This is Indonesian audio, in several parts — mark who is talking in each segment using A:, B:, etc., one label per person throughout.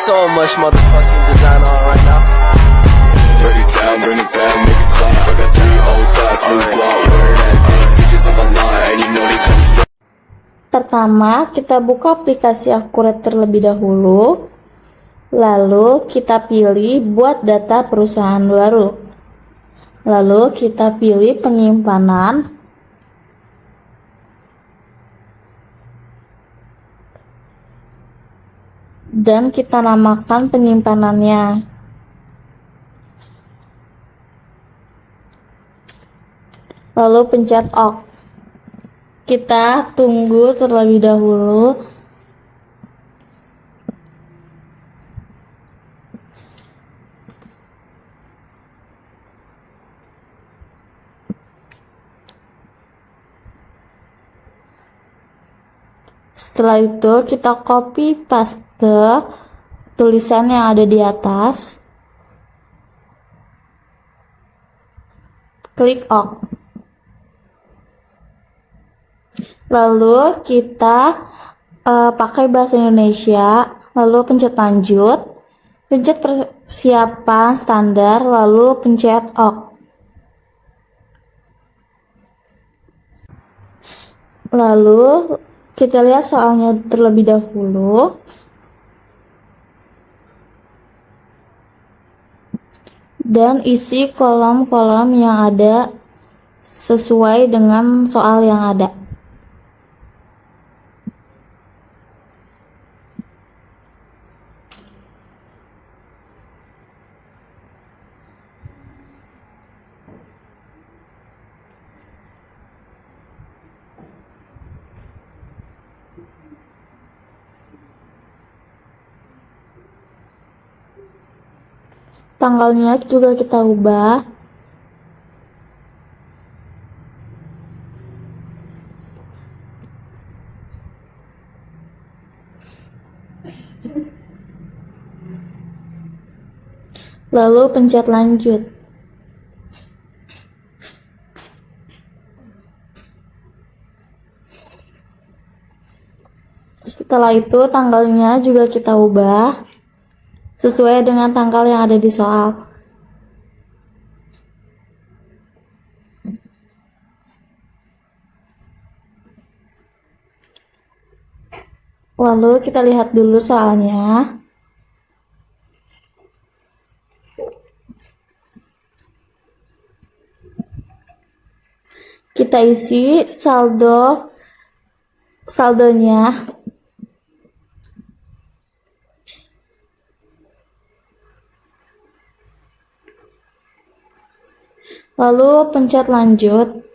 A: so much motherfucking design on right now.
B: Bring it down, make it clap. I got 3 old thoughts, new guap, wearing that dick. Bitches on my line, and you know they come straight.
C: Pertama, kita buka aplikasi Akurat terlebih dahulu. Lalu kita pilih buat data perusahaan baru. Lalu kita pilih penyimpanan. Dan kita namakan penyimpanannya. Lalu pencet OK. Kita tunggu terlebih dahulu. Setelah itu kita copy paste tulisan yang ada di atas. Klik OK. Lalu kita pakai bahasa Indonesia, lalu pencet lanjut, pencet persiapan standar, lalu pencet OK. Lalu kita lihat soalnya terlebih dahulu. Dan isi kolom-kolom yang ada sesuai dengan soal yang ada. Tanggalnya juga kita ubah. Lalu pencet lanjut. Setelah itu tanggalnya juga kita ubah sesuai dengan tanggal yang ada di soal. Lalu kita lihat dulu soalnya. Kita isi saldonya. Lalu pencet lanjut.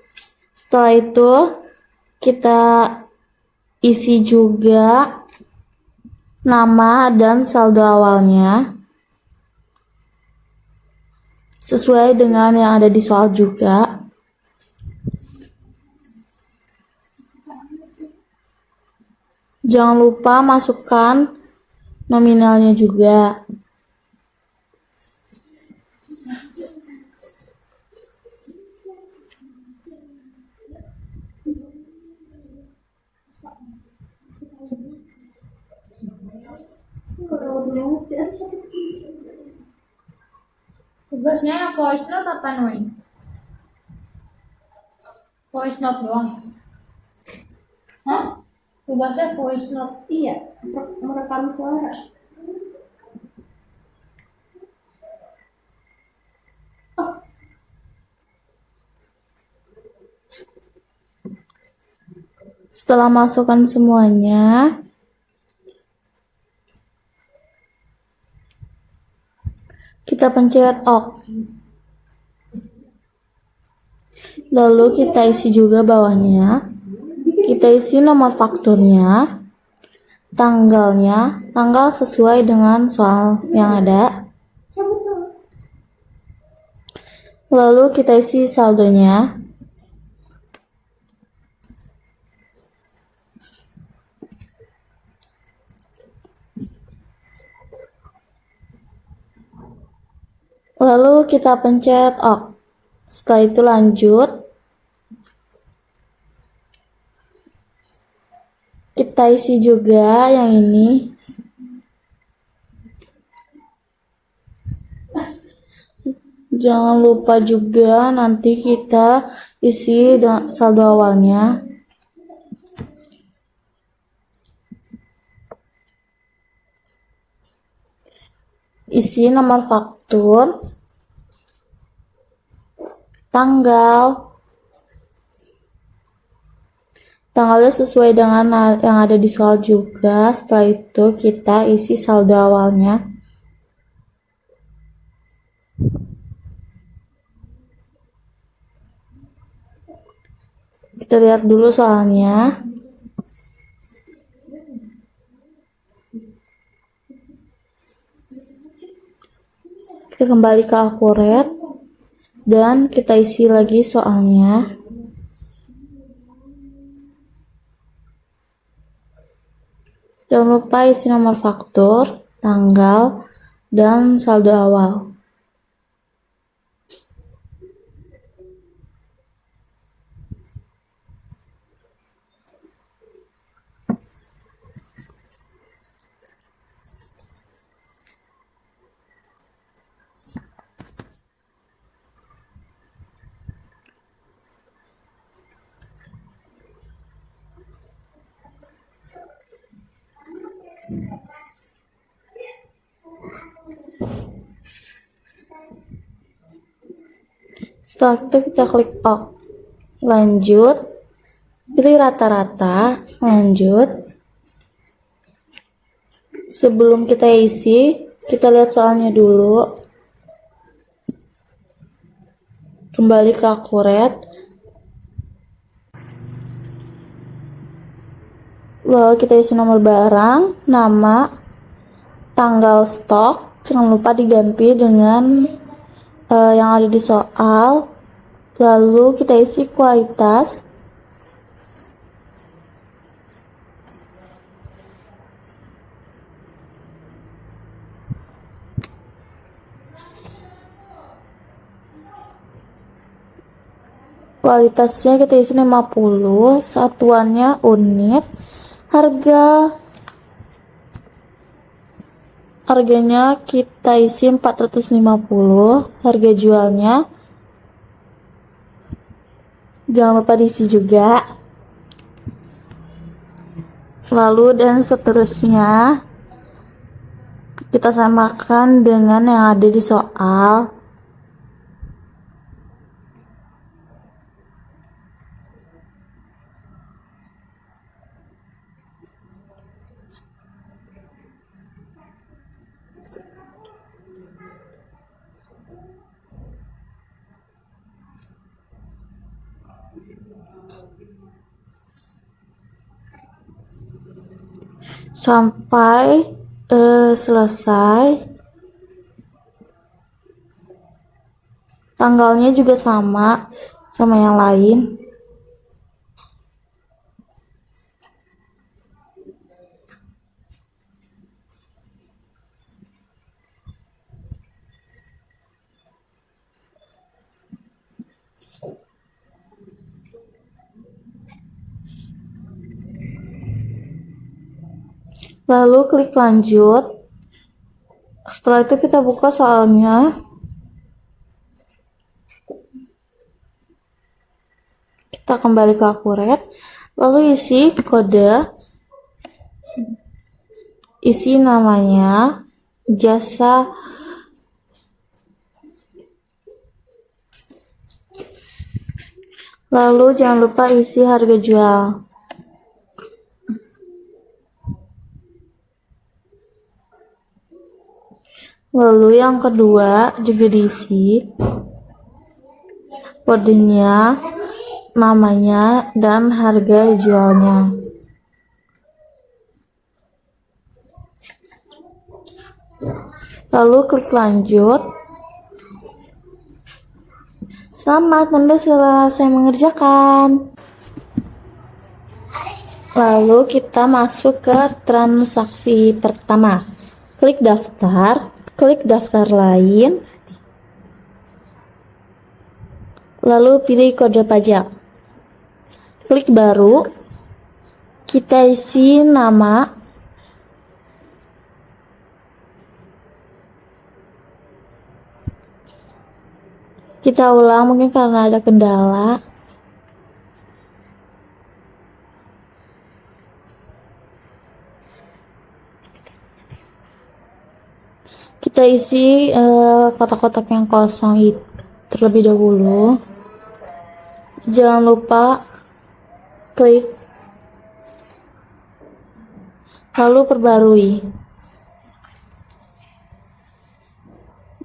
C: Setelah itu kita isi juga nama dan saldo awalnya sesuai dengan yang ada di soal juga. Jangan lupa masukkan nominalnya juga.
D: Tugasnya yang voice note apa Noy? Voice note doang? Hah? Tugasnya voice note?
E: Iya, merekam suara.
C: Setelah masukkan semuanya, kita pencet OK. Lalu kita isi juga bawahnya. Kita isi nomor fakturnya, tanggalnya, tanggal sesuai dengan soal yang ada. Lalu kita isi saldonya. Lalu kita pencet OK. Setelah itu lanjut. Kita isi juga yang ini. Jangan lupa juga nanti kita isi saldo awalnya. Isi nomor faktur, tanggalnya sesuai dengan yang ada di soal juga. Setelah itu kita isi saldo awalnya. Kita lihat dulu soalnya. Kita kembali ke akurat dan kita isi lagi soalnya. Jangan lupa isi nomor faktur, tanggal, dan saldo awal. Setelah itu kita klik lanjut, pilih rata-rata, lanjut. Sebelum kita isi, kita lihat soalnya dulu. Kembali ke akurat. Lalu kita isi nomor barang, nama, tanggal stok. Jangan lupa diganti dengan yang ada di soal. Lalu kita isi kualitas. Kualitasnya kita isi 50, satuannya unit, harganya kita isi 450, harga jualnya jangan lupa diisi juga. Lalu dan seterusnya kita samakan dengan yang ada di soal. Sampai selesai. Tanggalnya juga sama yang lain. Lalu klik lanjut. Setelah itu kita buka soalnya. Kita kembali ke akurat. Lalu isi kode. Isi namanya, jasa, lalu jangan lupa isi harga jual. Lalu yang kedua juga diisi kodenya, namanya, dan harga jualnya. Lalu klik lanjut. Selamat, Anda selesai mengerjakan. Lalu kita masuk ke transaksi pertama. Klik daftar. Klik daftar lain, lalu pilih kode pajak. Klik baru, kita isi nama, Kita ulang mungkin karena ada kendala. Kita isi kotak-kotak yang kosong itu terlebih dahulu. Jangan lupa klik lalu perbarui.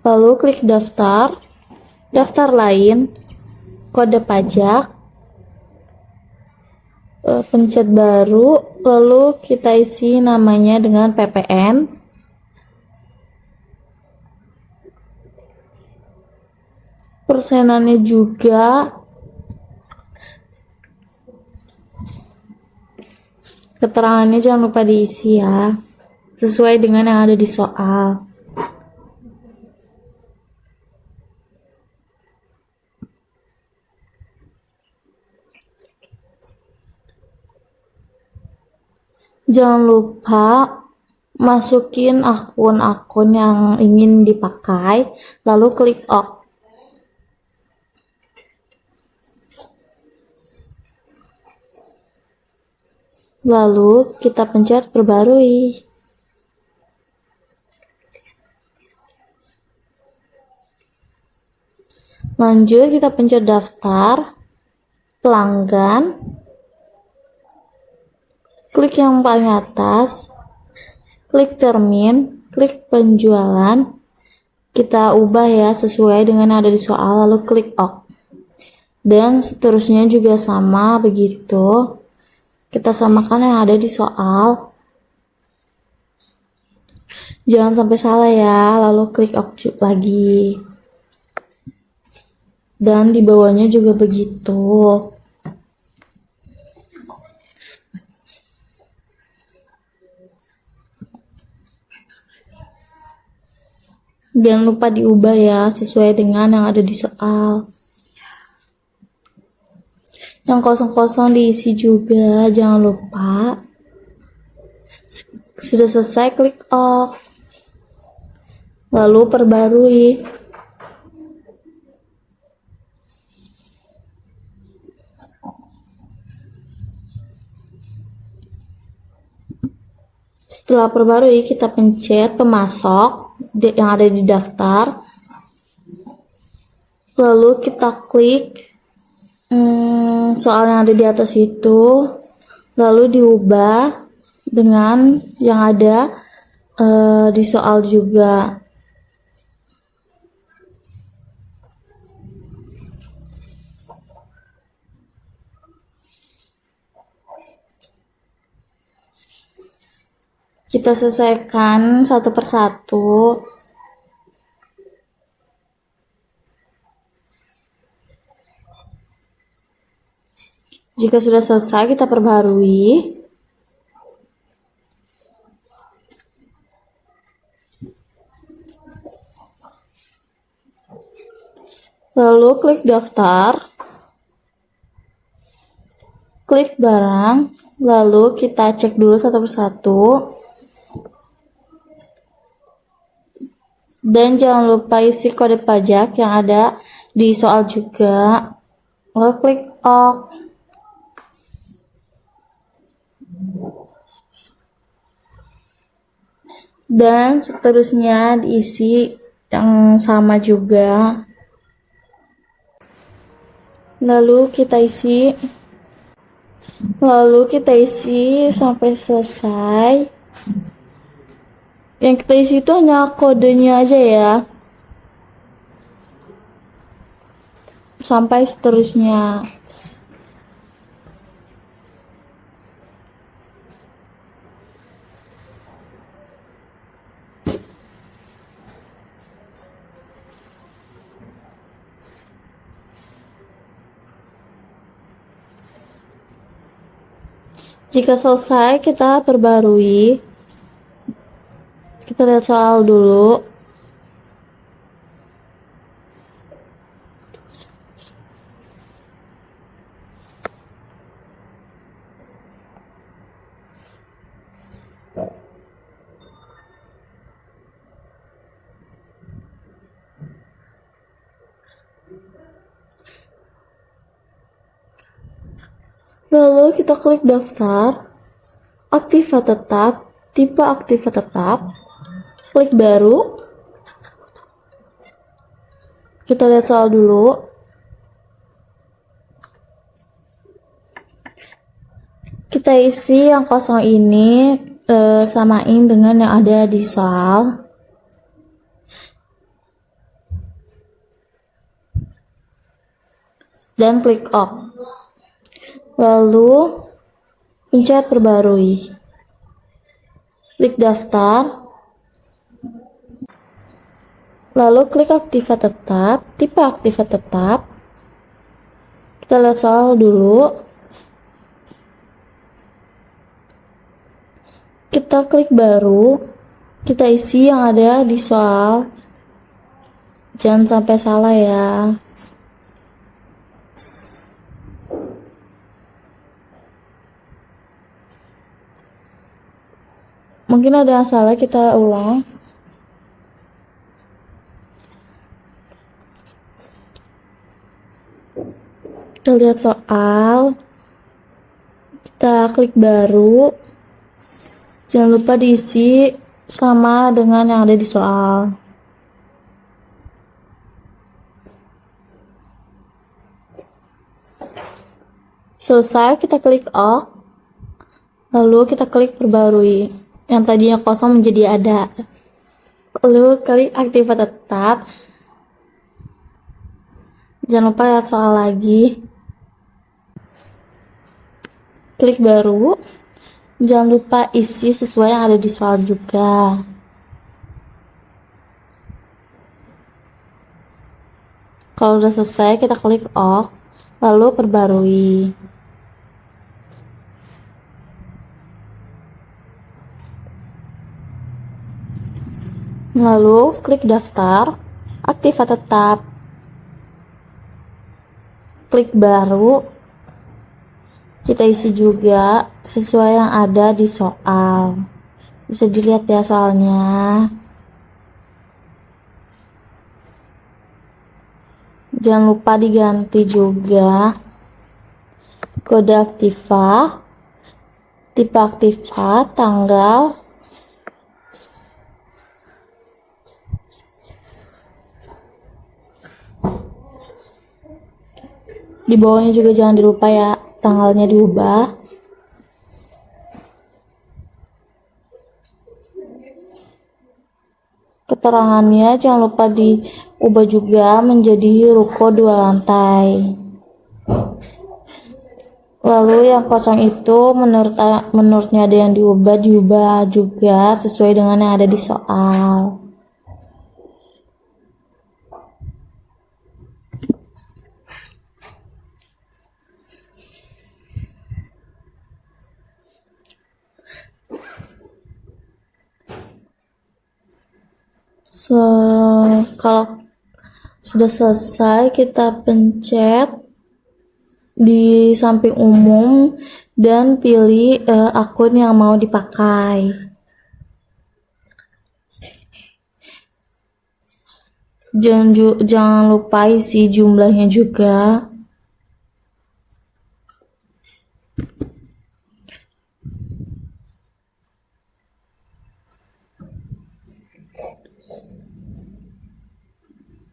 C: Lalu klik daftar lain, kode pajak, pencet baru, lalu kita isi namanya dengan PPN. Persenannya juga, keterangannya jangan lupa diisi ya, sesuai dengan yang ada di soal. Jangan lupa masukin akun-akun yang ingin dipakai, lalu klik OK. Lalu kita pencet perbarui. Lanjut kita pencet daftar pelanggan. Klik yang paling atas, klik termin, klik penjualan. Kita ubah ya sesuai dengan yang ada di soal, lalu klik OK. Dan seterusnya juga sama begitu. Kita samakan yang ada di soal. Jangan sampai salah ya, lalu klik OK lagi. Dan di bawahnya juga begitu. Jangan lupa diubah ya sesuai dengan yang ada di soal. Yang kosong-kosong diisi juga, jangan lupa. Sudah selesai, klik OK. Lalu perbarui. Setelah perbarui, kita pencet pemasok yang ada di daftar. Lalu kita klik soal yang ada di atas itu, lalu diubah dengan yang ada di soal juga. Kita selesaikan satu persatu. Jika sudah selesai, kita perbarui. Lalu klik daftar. Klik barang. Lalu kita cek dulu satu persatu. Dan jangan lupa isi kode pajak yang ada di soal juga. Lalu klik OK. Dan seterusnya diisi yang sama juga. Lalu kita isi sampai selesai. Yang kita isi itu hanya kodenya aja ya, sampai seterusnya. Jika selesai, kita perbarui. Kita lihat soal dulu. Lalu kita klik daftar, aktiva tetap, tipe aktiva tetap, klik baru. Kita lihat soal dulu. Kita isi yang kosong ini, samain dengan yang ada di soal. Dan klik OK. Lalu pencet perbarui. Klik daftar. Lalu klik aktiva tetap, tipe aktiva tetap. Kita lihat soal dulu. Kita klik baru. Kita isi yang ada di soal. Jangan sampai salah ya. Mungkin ada yang salah, kita ulang. Kita lihat soal, kita klik baru, jangan lupa diisi sama dengan yang ada di soal. Selesai, kita klik OK, lalu kita klik perbarui, yang tadinya kosong menjadi ada, lalu klik aktiva tetap. Jangan lupa lihat soal lagi. Klik baru. Jangan lupa isi sesuai yang ada di soal juga. Kalau udah selesai, kita klik OK, lalu perbarui. Lalu klik daftar, aktiva tetap, klik baru. Kita isi juga sesuai yang ada di soal. Bisa dilihat ya soalnya. Jangan lupa diganti juga kode aktiva, tipe aktiva, tanggal, di bawahnya juga jangan dilupa ya, tanggalnya diubah. Keterangannya jangan lupa diubah juga menjadi ruko 2 lantai. Lalu yang kosong itu menurutnya ada yang diubah juga sesuai dengan yang ada di soal. Kalau sudah selesai, kita pencet di samping umum dan pilih akun yang mau dipakai. Jangan lupa isi jumlahnya juga.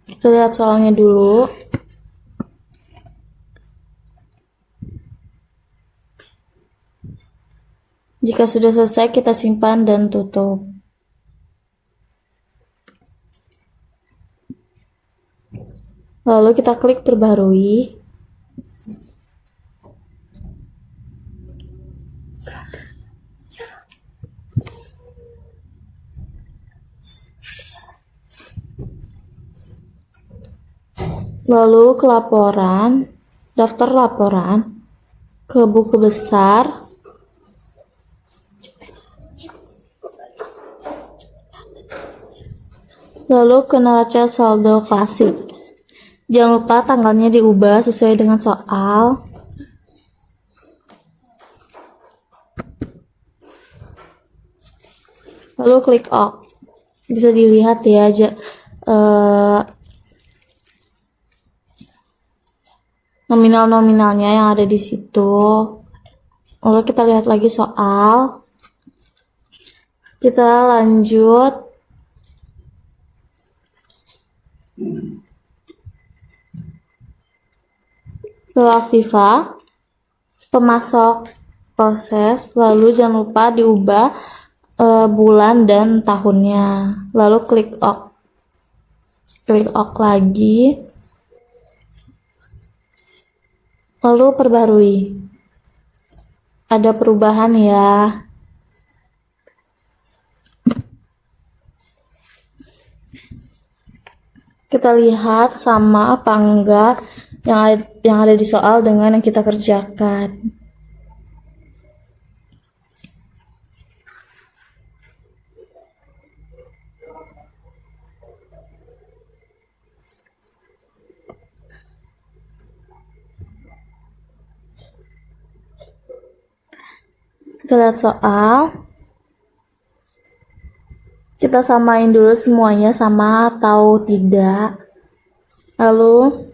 C: Kita lihat soalnya dulu. Jika sudah selesai, kita simpan dan tutup. Lalu kita klik perbarui. Lalu ke laporan, daftar laporan, ke buku besar, lalu ke neraca saldo klasik. Jangan lupa tanggalnya diubah sesuai dengan soal. Lalu klik OK. Bisa dilihat ya nominal-nominalnya yang ada di situ. Lalu kita lihat lagi soal. Kita lanjut ke Aktiva, pemasok proses, lalu jangan lupa diubah bulan dan tahunnya, lalu klik OK lagi, lalu perbarui. Ada perubahan ya. Kita lihat sama apa enggak yang ada di soal dengan yang kita kerjakan. Kita lihat soal. Kita samain dulu semuanya sama atau tidak. Lalu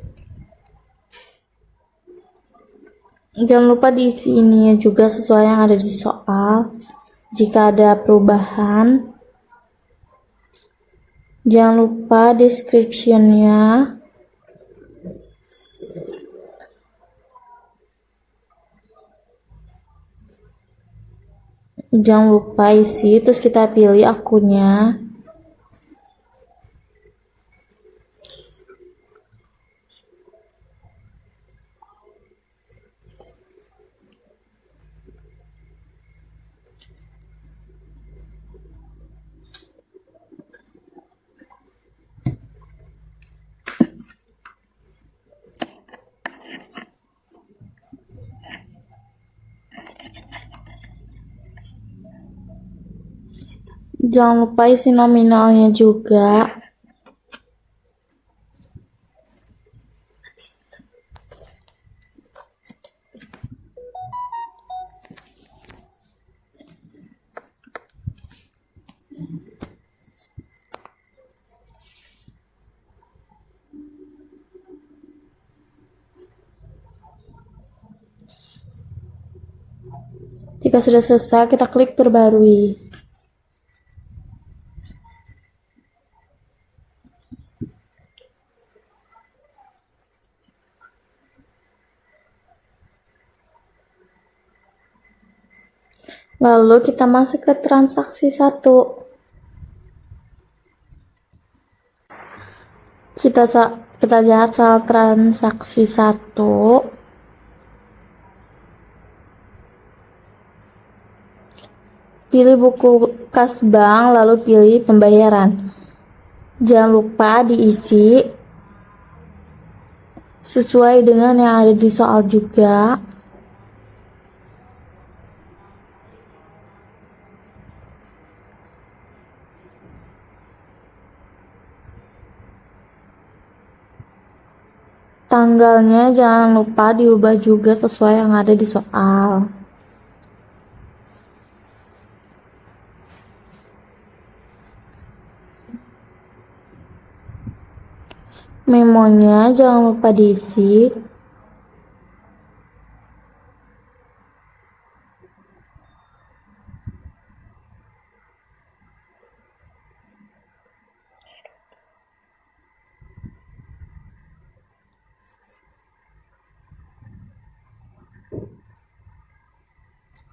C: jangan lupa diisi ininya juga sesuai yang ada di soal. Jika ada perubahan, jangan lupa description-nya. Jangan lupa isi, terus kita pilih akunnya. Jangan lupa isi nominalnya juga. Jika sudah selesai, kita klik perbarui. Lalu kita masuk ke transaksi 1. Kita lihat soal transaksi 1. Pilih buku kas bank, lalu pilih pembayaran. Jangan lupa diisi sesuai dengan yang ada di soal juga. Tanggalnya jangan lupa diubah juga sesuai yang ada di soal. Memonya jangan lupa diisi.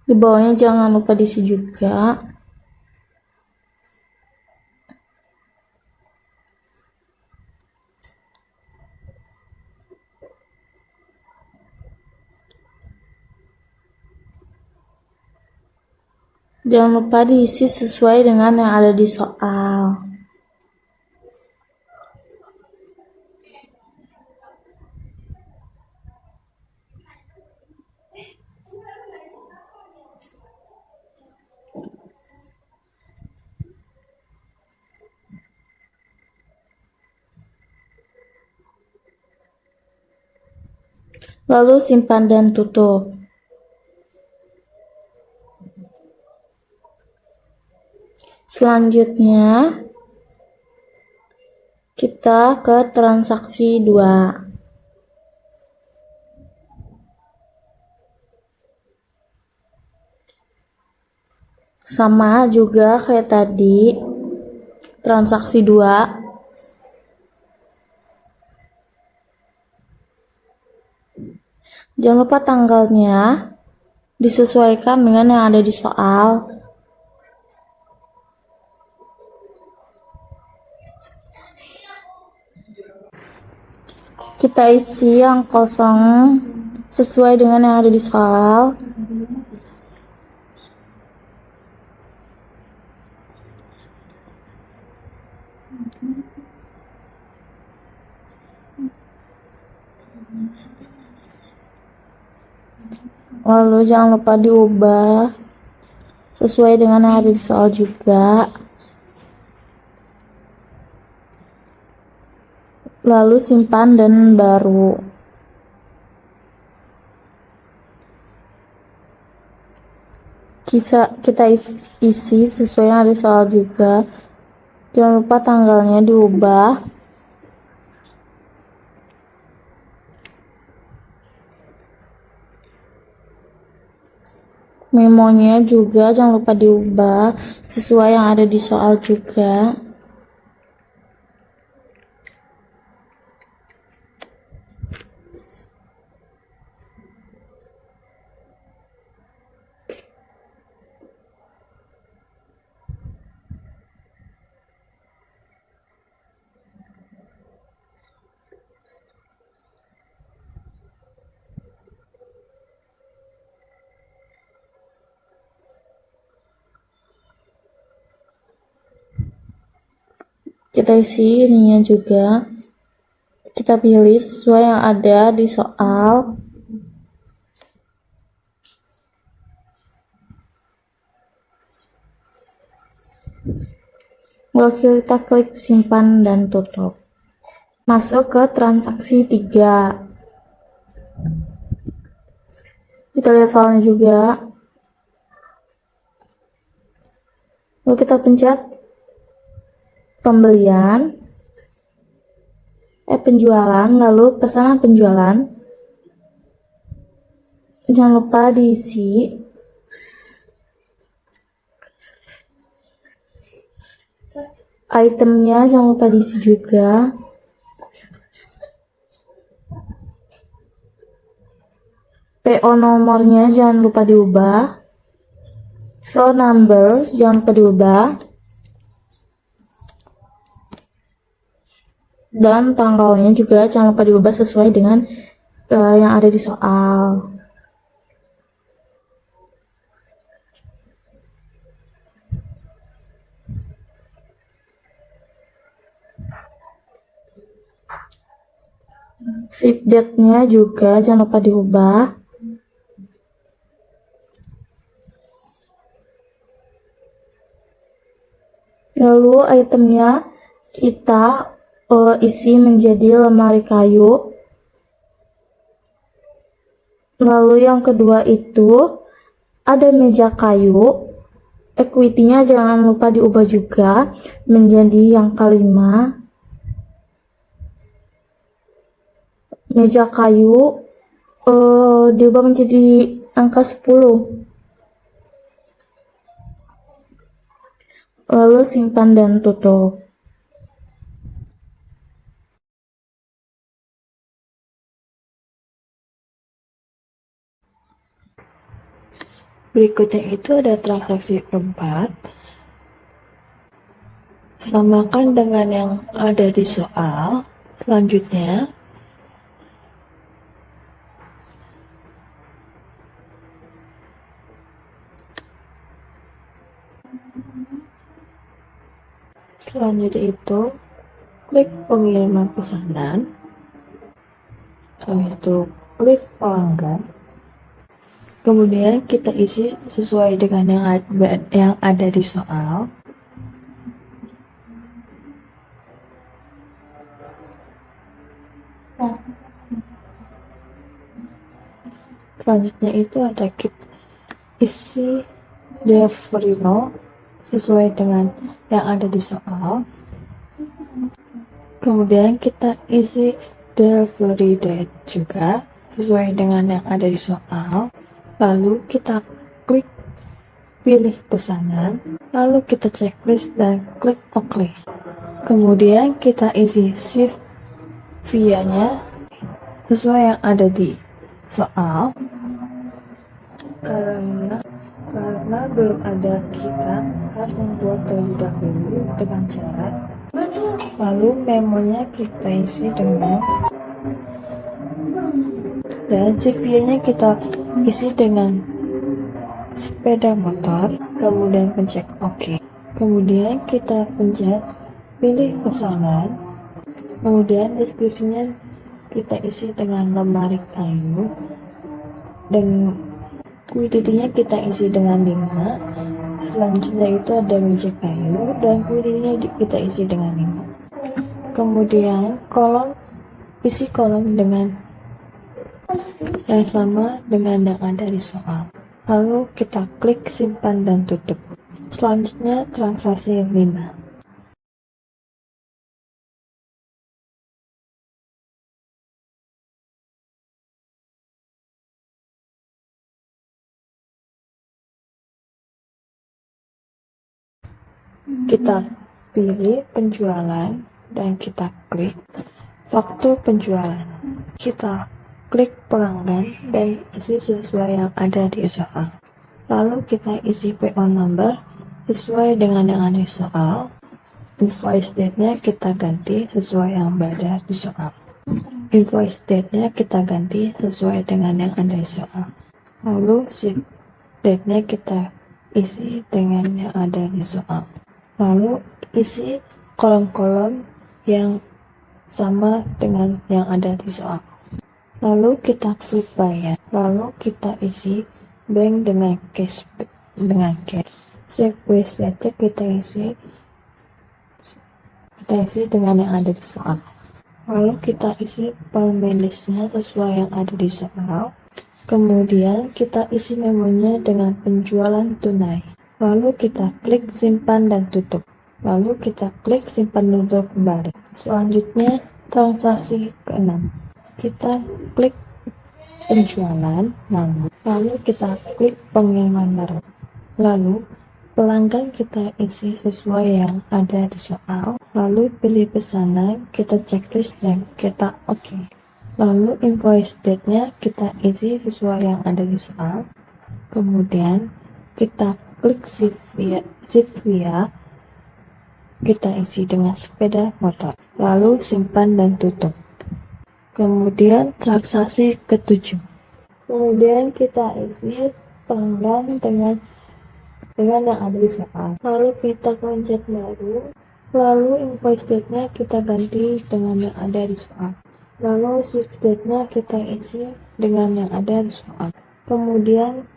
C: Di bawahnya jangan lupa diisi juga. Jangan lupa diisi sesuai dengan yang ada di soal. Lalu simpan dan tutup. Selanjutnya kita ke transaksi 2. Sama juga kayak tadi, transaksi 2. Jangan lupa tanggalnya disesuaikan dengan yang ada di soal. Kita isi yang kosong sesuai dengan yang ada di soal. Lalu jangan lupa diubah sesuai dengan yang ada di soal juga. Lalu simpan dan baru. Kita isi sesuai yang ada di soal juga. Jangan lupa tanggalnya diubah. Memonya juga jangan lupa diubah sesuai yang ada di soal juga. Kita isi ininya juga. Kita pilih sesuai yang ada di soal. Lalu kita klik simpan dan tutup. Masuk ke transaksi 3. Kita lihat soalnya juga. Lalu kita pencet penjualan, lalu pesanan penjualan. Jangan lupa diisi. Itemnya jangan lupa diisi juga. PO nomornya jangan lupa diubah. So number jangan lupa diubah. Dan tanggalnya juga jangan lupa diubah sesuai dengan yang ada di soal. Ship date-nya juga jangan lupa diubah. Lalu itemnya kita isi menjadi lemari kayu. Lalu yang kedua itu ada meja kayu. Equity-nya jangan lupa diubah juga menjadi yang kelima. Meja kayu diubah menjadi angka 10. Lalu simpan dan tutup.
E: Berikutnya itu ada transaksi keempat. Samakan dengan yang ada di soal. Selanjutnya, itu klik pengiriman pesanan, habis itu klik pelanggan, kemudian kita isi sesuai dengan yang ada di soal. Selanjutnya itu ada kita isi delivery note sesuai dengan yang ada di soal. Kemudian kita isi delivery date juga sesuai dengan yang ada di soal. Lalu kita klik pilih pesanan, lalu kita checklist dan klik OK. Kemudian kita isi shift via-nya sesuai yang ada di soal. Karena belum ada, kita harus membuat terlebih dahulu dengan syarat. Lalu memonya kita isi dan CV-nya kita isi dengan sepeda motor, kemudian pencet OK. Kemudian kita pencet pilih pesanan, kemudian deskripsinya kita isi dengan lemari kayu, dan kuantitinya kita isi dengan 5. Selanjutnya itu ada meja kayu dan kuantitinya kita isi dengan 5. Kemudian isi kolom dengan yang sama dengan yang ada di soal. Lalu kita klik simpan dan tutup. Selanjutnya transaksi 5. Kita pilih penjualan dan kita klik faktur penjualan. Kita klik pelanggan dan isi sesuai yang ada di soal. Lalu kita isi PO number sesuai dengan yang ada di soal. Invoice date-nya kita ganti sesuai yang berada di soal. Invoice date-nya kita ganti sesuai dengan yang ada di soal. Lalu ship date-nya kita isi dengan yang ada di soal. Lalu isi kolom-kolom yang sama dengan yang ada di soal. Lalu kita klik bayar. Lalu kita isi bank dengan cash. Request data kita isi dengan yang ada di soal. Lalu kita isi payment list-nya sesuai yang ada di soal. Kemudian kita isi memonya dengan penjualan tunai. Lalu kita klik simpan dan tutup. Lalu kita klik simpan dan tutup kembali. Selanjutnya transaksi ke-6. Kita klik penjualan, lalu kita klik pengiriman barang. Lalu pelanggan kita isi sesuai yang ada di soal. Lalu pilih pesanan, kita checklist dan kita OK. Lalu invoice date-nya kita isi sesuai yang ada di soal. Kemudian kita klik ship via, kita isi dengan sepeda motor. Lalu simpan dan tutup. Kemudian transaksi ke-7. Kemudian kita isi pelanggan dengan yang ada di soal. Lalu kita pencet baru. Lalu invoice date-nya kita ganti dengan yang ada di soal. Lalu ship date-nya kita isi dengan yang ada di soal. Kemudian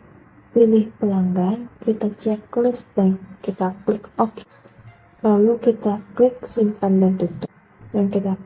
E: pilih pelanggan, kita checklist dan kita klik OK. Lalu kita klik simpan dan tutup. Dan kita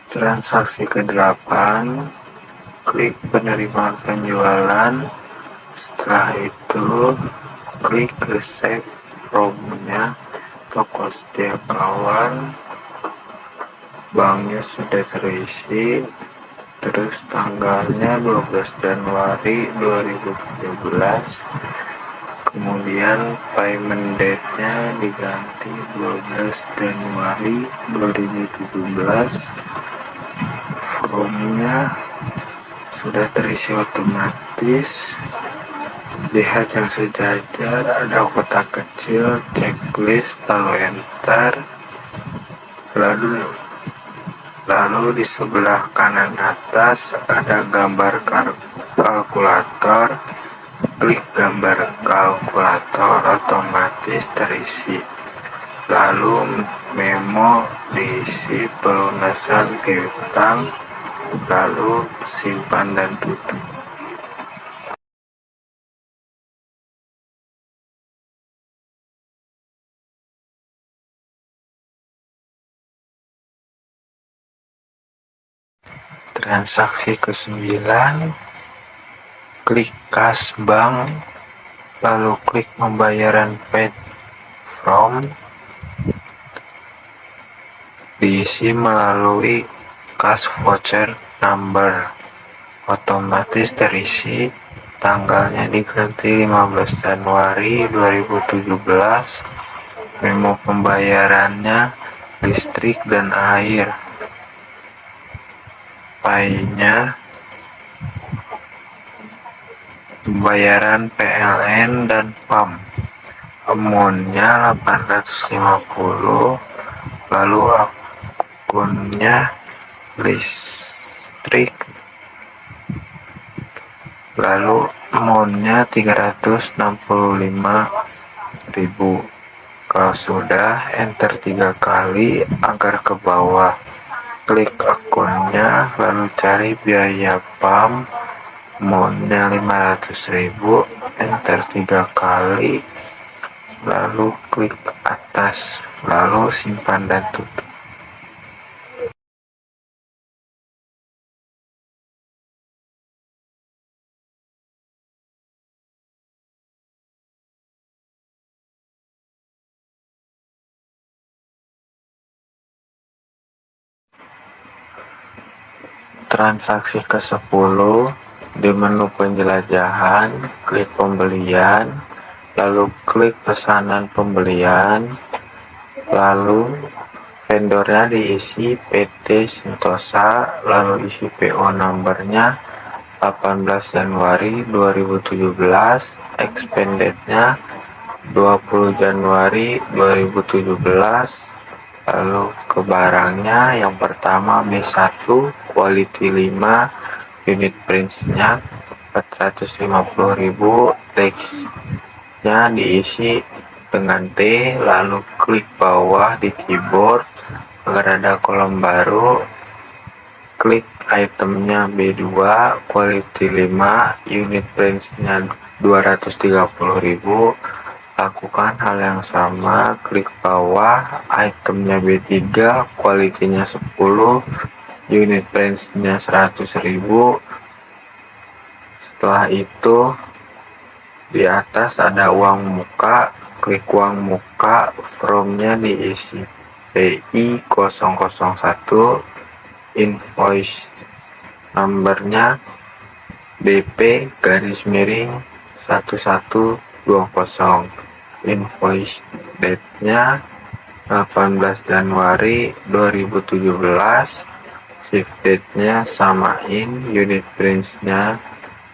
F: Transaksi ke-8, klik penerimaan penjualan. Setelah itu klik receive from-nya, toko setia kawan, banknya sudah terisi, terus tanggalnya 12 Januari 2017, kemudian payment date-nya diganti 12 Januari 2017, formnya sudah terisi otomatis. Lihat yang sejajar, ada kotak kecil checklist, lalu enter. Lalu di sebelah kanan atas ada gambar kalkulator. Klik gambar kalkulator, otomatis terisi. Lalu memo diisi pelunasan piutang, lalu simpan dan tutup. Transaksi ke-9, klik kas bank, lalu klik pembayaran paid from, diisi melalui kas voucher number, otomatis terisi. Tanggalnya diganti 15 Januari 2017, memo pembayarannya listrik dan air, pay-nya pembayaran PLN dan PAM, amount-nya 850, lalu akunnya listrik, lalu amount-nya 365.000. Kalau sudah, enter 3 kali agar ke bawah. Klik akunnya, lalu cari biaya PAM, amount-nya 500.000, enter 3 kali, lalu klik atas, lalu simpan dan tutup. Transaksi ke-10, di menu penjelajahan, klik pembelian, lalu klik pesanan pembelian, lalu vendornya diisi PT Sentosa, lalu isi PO numbernya 18 Januari 2017, expended-nya 20 Januari 2017, lalu ke barangnya yang pertama B1 quality 5, unit prints-nya 450.000, text-nya diisi dengan T, lalu klik bawah di keyboard agar ada kolom baru, klik itemnya B2 quality 5, unit prints-nya 230.000. Lakukan hal yang sama, klik bawah, itemnya B3, quality-nya 10, unit prints-nya 100.000. Setelah itu, di atas ada uang muka, klik uang muka, from-nya diisi PI 001, invoice number-nya BP garis miring 1120, invoice date-nya 18 Januari 2017, shift date-nya samain, unit prints-nya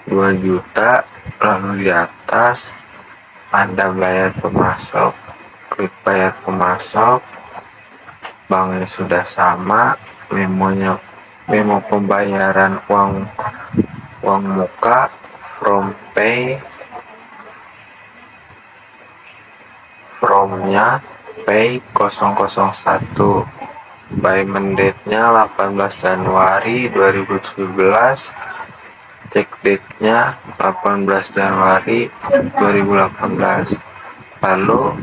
F: 2 juta, lalu di atas ada bayar pemasok, klik bayar pemasok, banknya sudah sama, memo pembayaran uang muka, from pay, from-nya pay 001, payment date-nya 18 Januari 2017, check date-nya 18 Januari 2018, lalu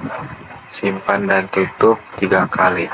F: simpan dan tutup 3 kali.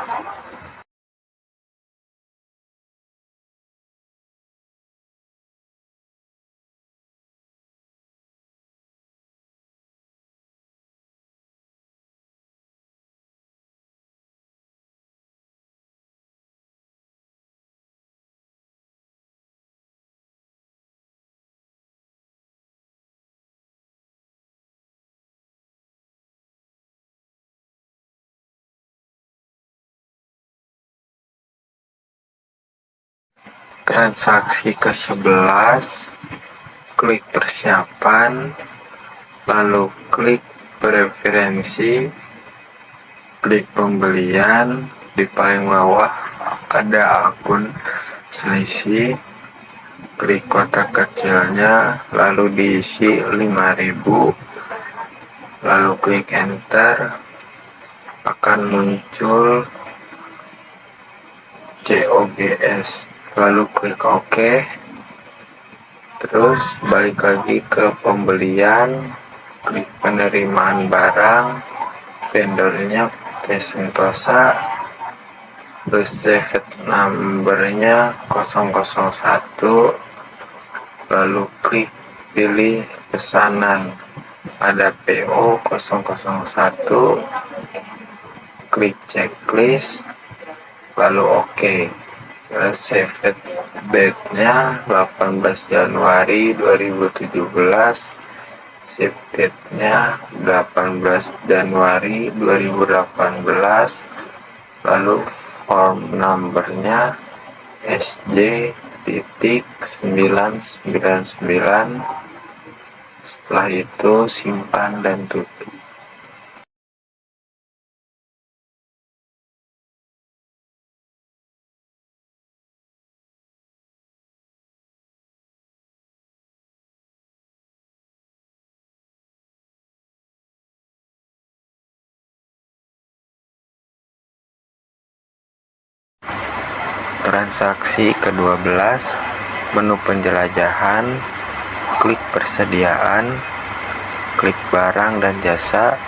F: Transaksi ke-11, klik persiapan, lalu klik preferensi, klik pembelian. Di paling bawah ada akun selisih, klik kotak kecilnya, lalu diisi 5.000, lalu klik enter. Akan muncul COGS, lalu klik OK. Terus balik lagi ke pembelian, klik penerimaan barang, vendornya PT Sentosa, receipt numbernya 001, lalu klik pilih pesanan, ada PO 001, klik checklist, lalu OK. Save date-nya 18 Januari 2017, ship date-nya 18 Januari 2018, lalu form number-nya SJ.999. Setelah itu simpan dan tutup. Transaksi ke-12, menu penjelajahan, klik persediaan, klik barang dan jasa.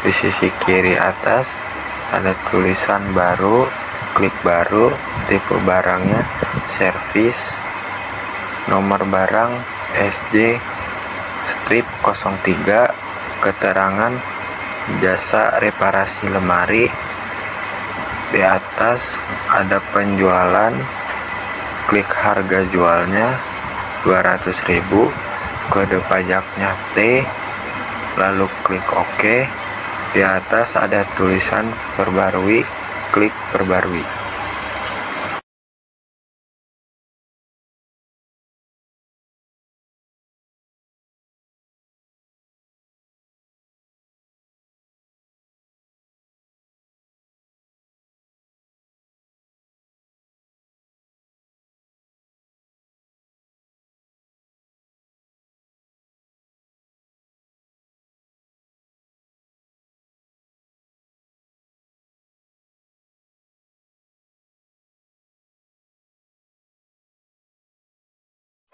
F: Di sisi kiri atas ada tulisan baru, klik baru, tipe barangnya servis, nomor barang SJ strip 03, keterangan jasa reparasi lemari. Di atas ada penjualan, klik harga jualnya 200.000, kode pajaknya T, lalu klik OK. Di atas ada tulisan perbarui, klik perbarui.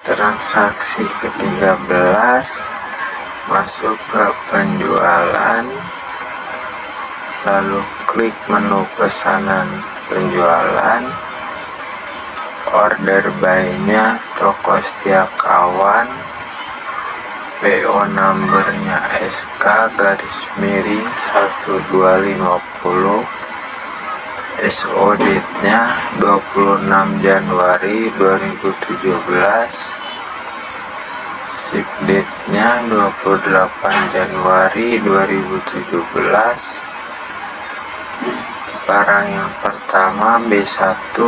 F: Transaksi ke-13, masuk ke penjualan, lalu klik menu pesanan penjualan, order by-nya toko setia kawan, PO numbernya SK-1250, SOD-nya 26 Januari 2017, ship date-nya 28 Januari 2017. Barang yang pertama B1,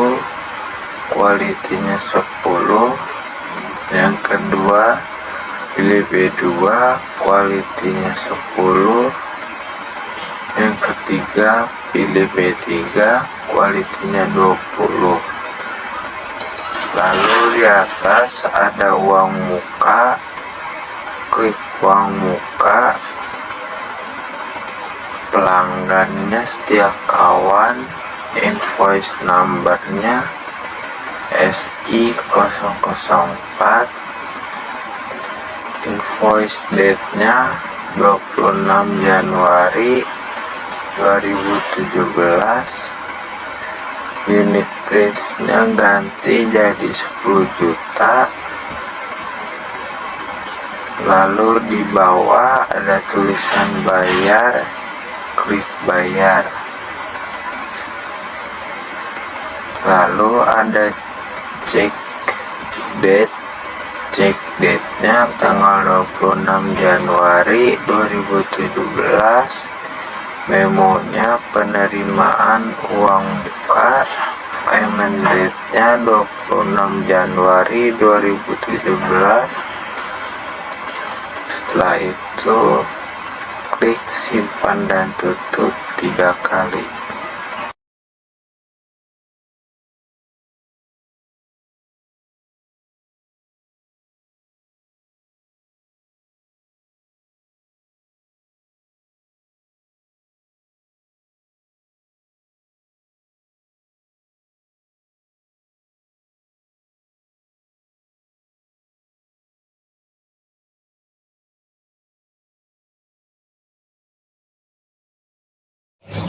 F: kualitinya 10. Yang kedua pilih B2, kualitinya 10. Yang ketiga pilih B3, kualitinya 20. Lalu di atas ada uang muka, klik uang muka, pelanggannya setia kawan, invoice numbernya SI004, invoice date-nya 26 Januari 2017, unit price-nya ganti jadi 10 juta. Lalu di bawah ada tulisan bayar, klik bayar. Lalu ada check date-nya tanggal 26 Januari 2017. Memonya penerimaan uang muka, payment date-nya 26 Januari 2017. Setelah itu klik simpan dan tutup 3 kali.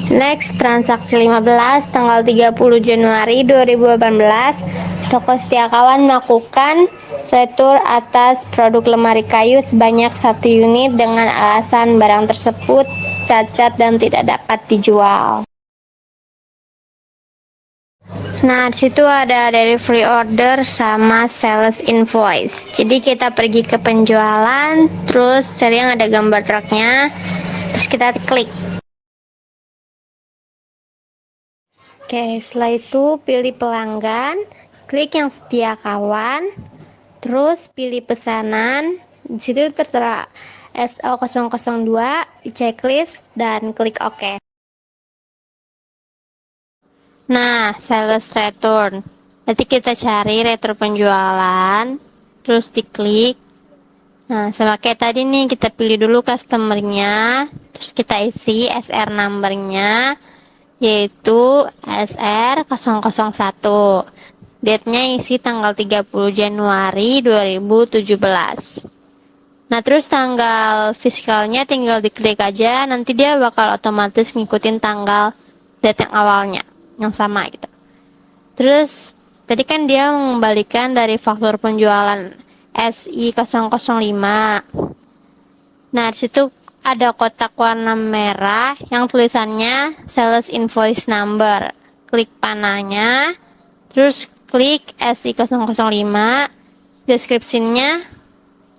G: Next, transaksi 15 tanggal 30 Januari 2018, toko Setia Kawan melakukan retur atas produk lemari kayu sebanyak 1 unit dengan alasan barang tersebut cacat dan tidak dapat dijual. Nah, disitu ada delivery order sama sales invoice. Jadi kita pergi ke penjualan, terus yang ada gambar truknya, terus kita klik. Oke, setelah itu pilih pelanggan, klik yang Setia Kawan, terus pilih pesanan. Di situ tertera SO002 di checklist dan klik OK. Nah, sales return. Nanti kita cari retur penjualan, terus diklik. Nah, sama kayak tadi nih, kita pilih dulu customer-nya, terus kita isi SR number-nya, yaitu SR001. Date-nya isi tanggal 30 Januari 2017. Nah, terus tanggal fiskalnya tinggal diklik aja, nanti dia bakal otomatis ngikutin tanggal date yang awalnya, yang sama gitu. Terus tadi kan dia mengembalikan dari faktur penjualan SI005. Nah, disitu ada kotak warna merah yang tulisannya sales invoice number. Klik panahnya, terus klik SI005, deskripsinya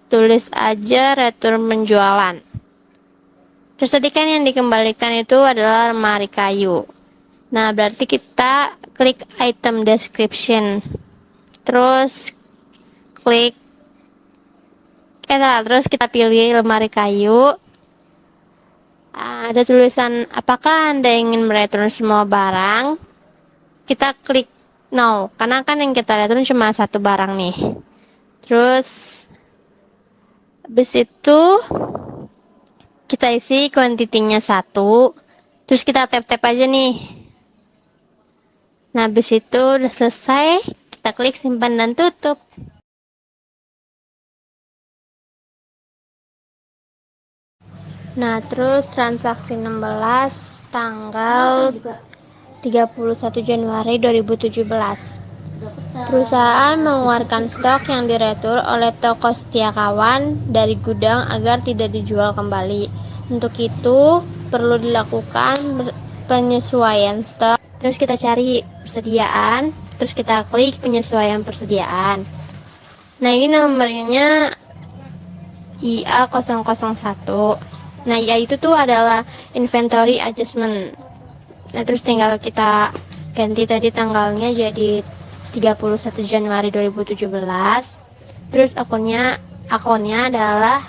G: tulis aja retur penjualan. Terus tadi kan yang dikembalikan itu adalah lemari kayu. Nah, berarti kita klik item description, terus klik terus kita pilih lemari kayu. Ada tulisan apakah Anda ingin mereturn semua barang. Kita klik no, karena kan yang kita return cuma 1 barang nih. Terus habis itu kita isi kuantitinya 1, terus kita tap aja nih. Nah, habis itu udah selesai, kita klik simpan dan tutup. Nah, terus transaksi 16 tanggal 31 Januari 2017. Perusahaan mengeluarkan stok yang diretur oleh toko Setia Kawan dari gudang agar tidak dijual kembali. Untuk itu, perlu dilakukan penyesuaian stok. Terus kita cari persediaan, terus kita klik penyesuaian persediaan. Nah, ini nomornya IA001. Nah, IA itu tuh adalah inventory adjustment. Nah, terus tinggal kita ganti tadi tanggalnya jadi 31 Januari 2017. Terus akunnya adalah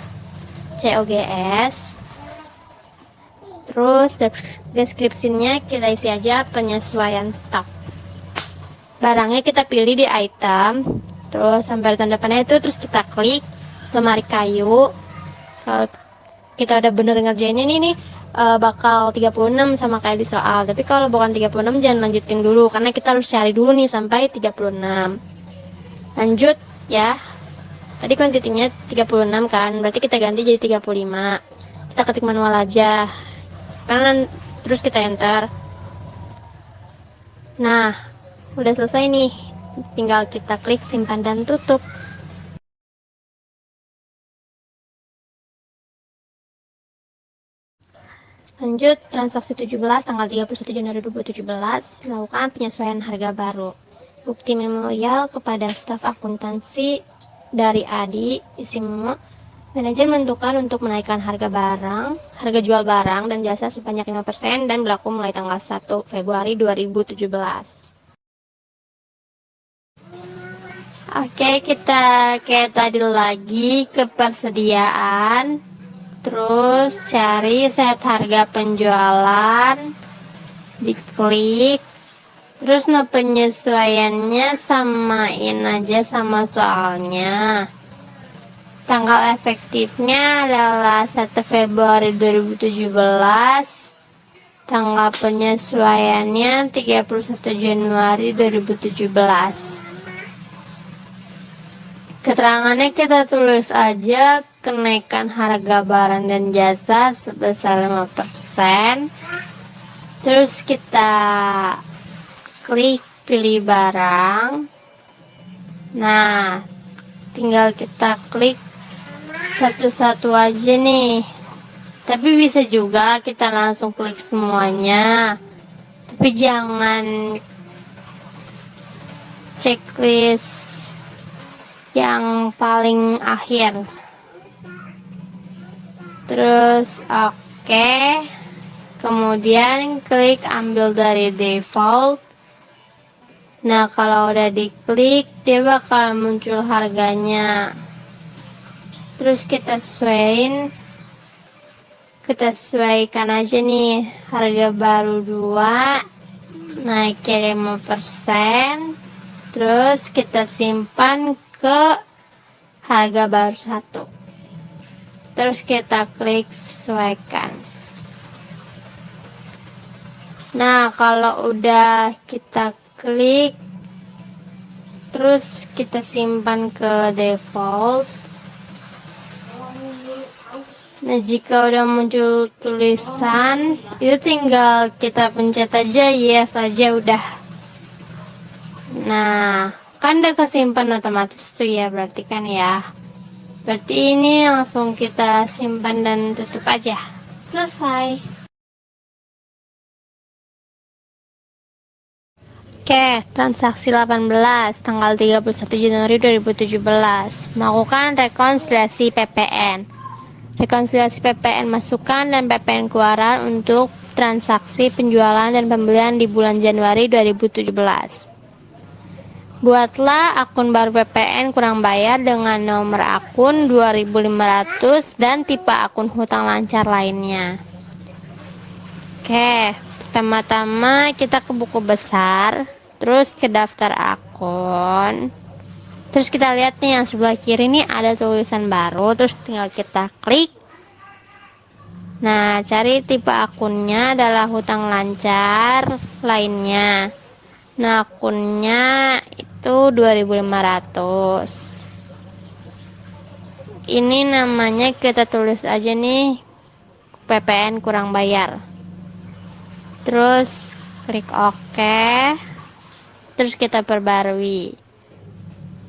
G: COGS. Terus deskripsinya kita isi aja penyesuaian stok. Barangnya kita pilih di item, terus sampai tanda panah itu, terus kita klik lemari kayu. Kalau kita udah bener ngerjain ini nih, bakal 36 sama kayak di soal. Tapi kalau bukan 36 jangan lanjutin dulu, karena kita harus cari dulu nih sampai 36. Lanjut ya. Tadi kuantitinya 36 kan, berarti kita ganti jadi 35. Kita ketik manual aja, karena terus kita enter. Nah, udah selesai nih, tinggal kita klik simpan dan tutup. Lanjut, transaksi 17 tanggal 31 Januari 2017, melakukan penyesuaian harga baru. Bukti memorial kepada staf akuntansi dari Adi, isi memo. Manajer menentukan untuk menaikkan harga jual barang dan jasa sebanyak 5% dan berlaku mulai tanggal 1 Februari 2017. Oke, kita kayak tadi lagi ke persediaan, terus cari set harga penjualan, diklik, terus penyesuaiannya samain aja sama soalnya. Tanggal efektifnya adalah 1 Februari 2017. Tanggal penyesuaiannya 31 Januari 2017. Keterangannya kita tulis aja kenaikan harga barang dan jasa sebesar 5%. Terus kita klik pilih barang. Nah, tinggal kita klik satu-satu aja nih. Tapi bisa juga kita langsung klik semuanya. Tapi jangan checklist yang paling akhir. Terus oke. Kemudian klik ambil dari default. Nah, kalau udah diklik dia bakal muncul harganya. Terus kita sesuaikan aja nih, harga baru 2 naiknya 5%. Terus kita simpan ke harga baru 1. Terus kita klik sesuaikan. Nah, kalau udah kita klik, terus kita simpan ke default. Nah, jika udah muncul tulisan, itu tinggal kita pencet aja yes aja udah. Nah, kan udah kesimpan otomatis tuh ya, berarti kan ya. Berarti ini langsung kita simpan dan tutup aja. Selesai. Oke, transaksi 18 tanggal 31 Januari 2017. Melakukan rekonsiliasi PPN. Rekonsiliasi PPN masukan dan PPN keluaran untuk transaksi penjualan dan pembelian di bulan Januari 2017. Buatlah akun baru PPN kurang bayar dengan nomor akun 2500 dan tipe akun hutang lancar lainnya. Oke, pertama-tama kita ke buku besar, terus ke daftar akun. Terus kita lihat nih yang sebelah kiri nih ada tulisan baru, terus tinggal kita klik. Nah, cari tipe akunnya adalah hutang lancar lainnya. Nah, akunnya itu 2500. Ini namanya kita tulis aja nih PPN kurang bayar. Terus klik OK. Terus kita perbarui.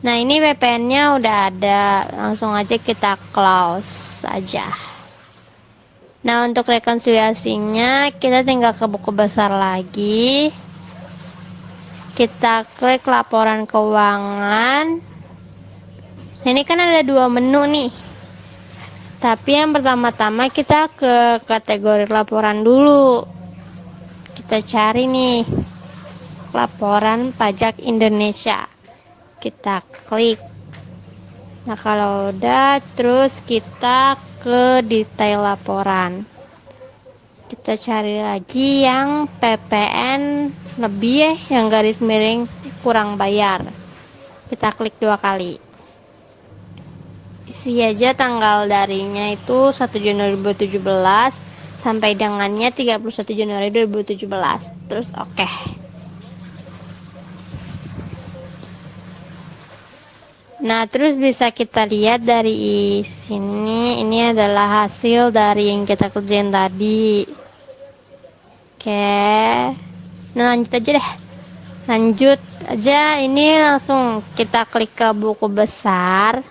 G: Nah, ini PPN-nya udah ada. Langsung aja kita close aja. Nah, untuk rekonsiliasinya kita tinggal ke buku besar lagi. Kita klik laporan keuangan. Nah, ini kan ada 2 menu nih. Tapi yang pertama-tama kita ke kategori laporan dulu. Kita cari nih laporan pajak Indonesia. Kita klik. Nah, kalau udah, terus kita ke detail laporan. Kita cari lagi yang PPN lebih yang garis miring kurang bayar. Kita klik 2 kali. Isi aja tanggal darinya itu 1 Januari 2017 sampai dengannya 31 Januari 2017. Terus oke. Nah, terus bisa kita lihat dari sini, ini adalah hasil dari yang kita kerjain tadi. Oke. Nah, lanjut aja deh. Lanjut aja, ini langsung kita klik ke buku besar.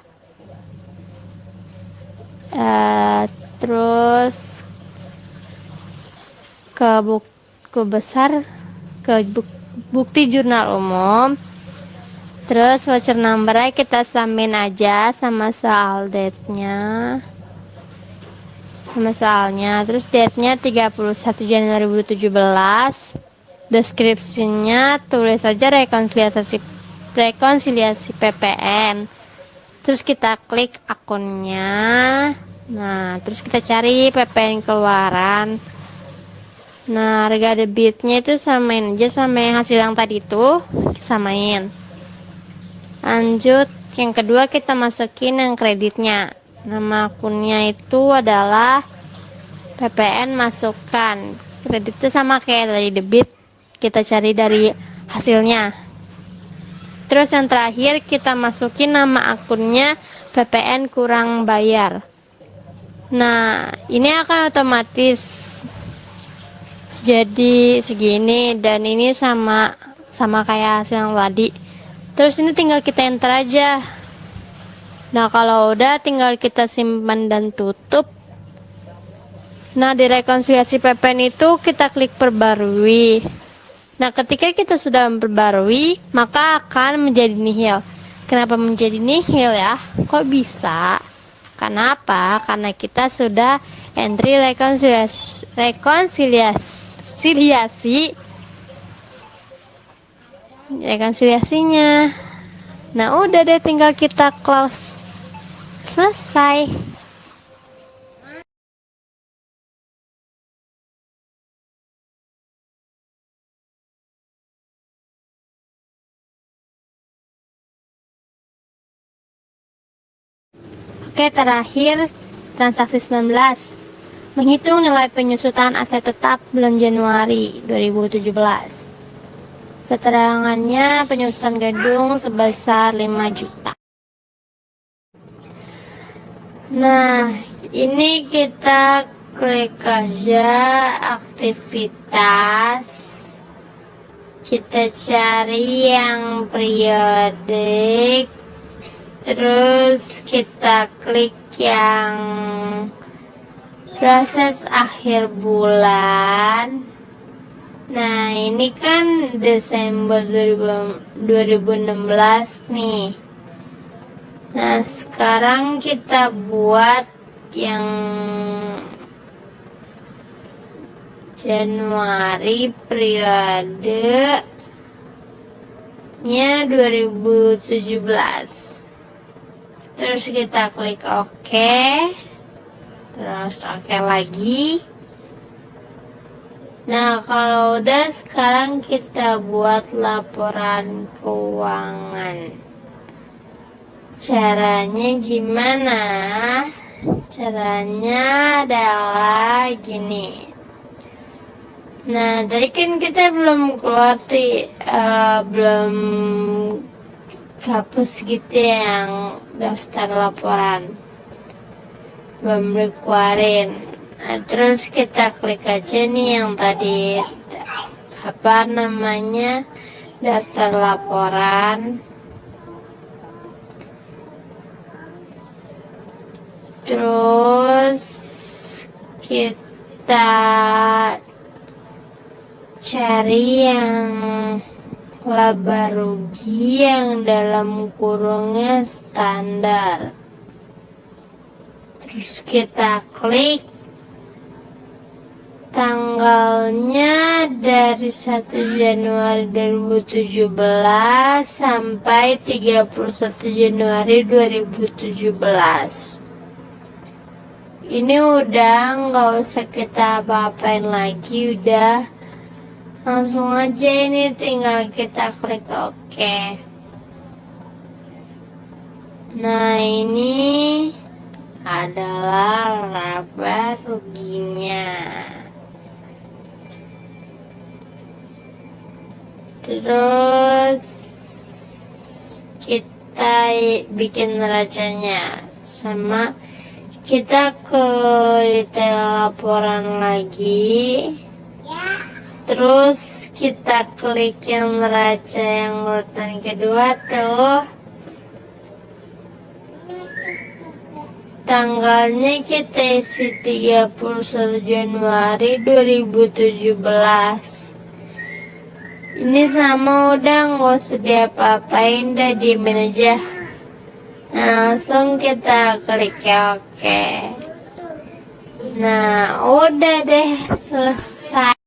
G: Terus ke buku besar, ke bukti jurnal umum. Terus voucher number-nya kita samain aja sama soal date-nya. Sama soalnya. Terus date-nya 31 Januari 2017. Deskripsinya tulis aja rekonsiliasi rekonsiliasi PPN. Terus kita klik akunnya. Nah, terus kita cari PPN keluaran. Nah, harga debitnya itu samain aja sama yang hasil yang tadi itu, samain. Lanjut, yang kedua kita masukin yang kreditnya. Nama akunnya itu adalah PPN masukkan. Kredit itu sama kayak tadi debit, kita cari dari hasilnya. Terus yang terakhir kita masukin nama akunnya PPN kurang bayar. Nah, ini akan otomatis jadi segini, dan ini sama kayak hasil yang tadi. Terus ini tinggal kita enter aja. Nah, kalau udah tinggal kita simpan dan tutup. Nah, di rekonsiliasi PPN itu kita klik perbarui. Nah, ketika kita sudah memperbarui, maka akan menjadi nihil. Kenapa menjadi nihil ya? Kok bisa? Karena apa? Karena kita sudah entry rekonsiliasinya. Nah, udah deh, tinggal kita close. Selesai. Oke, terakhir transaksi 19. Menghitung nilai penyusutan aset tetap bulan Januari 2017. Keterangannya penyusutan gedung sebesar 5 juta. Nah, ini kita klik aja aktivitas. Kita cari yang periodik. Terus kita klik yang proses akhir bulan. Nah, ini kan Desember 2016 nih. Nah, sekarang kita buat yang Januari periodenya 2017. Terus kita klik OK. Terus OK lagi. Nah, kalau udah, sekarang kita buat laporan keuangan. Caranya gimana? Caranya adalah gini. Nah, tadi kan kita belum keluar belum hapus gitu yang daftar laporan, belum dikeluarin. Nah, terus kita klik aja nih yang tadi apa namanya, daftar laporan. Terus kita cari yang laba rugi yang dalam kurungnya standar. Terus kita klik tanggalnya dari 1 Januari 2017 sampai 31 Januari 2017. Ini udah nggak usah kita apa-apain lagi, udah langsung aja ini tinggal kita klik OK. Nah, ini adalah laba ruginya. Terus kita bikin neracanya, sama kita ke detail laporan lagi. Terus kita klik yang neraca yang urutan kedua tuh. Tanggalnya kita isi 31 Januari 2017. Ini sama, udah nggak usah diapa-apain, udah diemin aja. Nah, langsung kita klik OK. Nah, udah deh, selesai.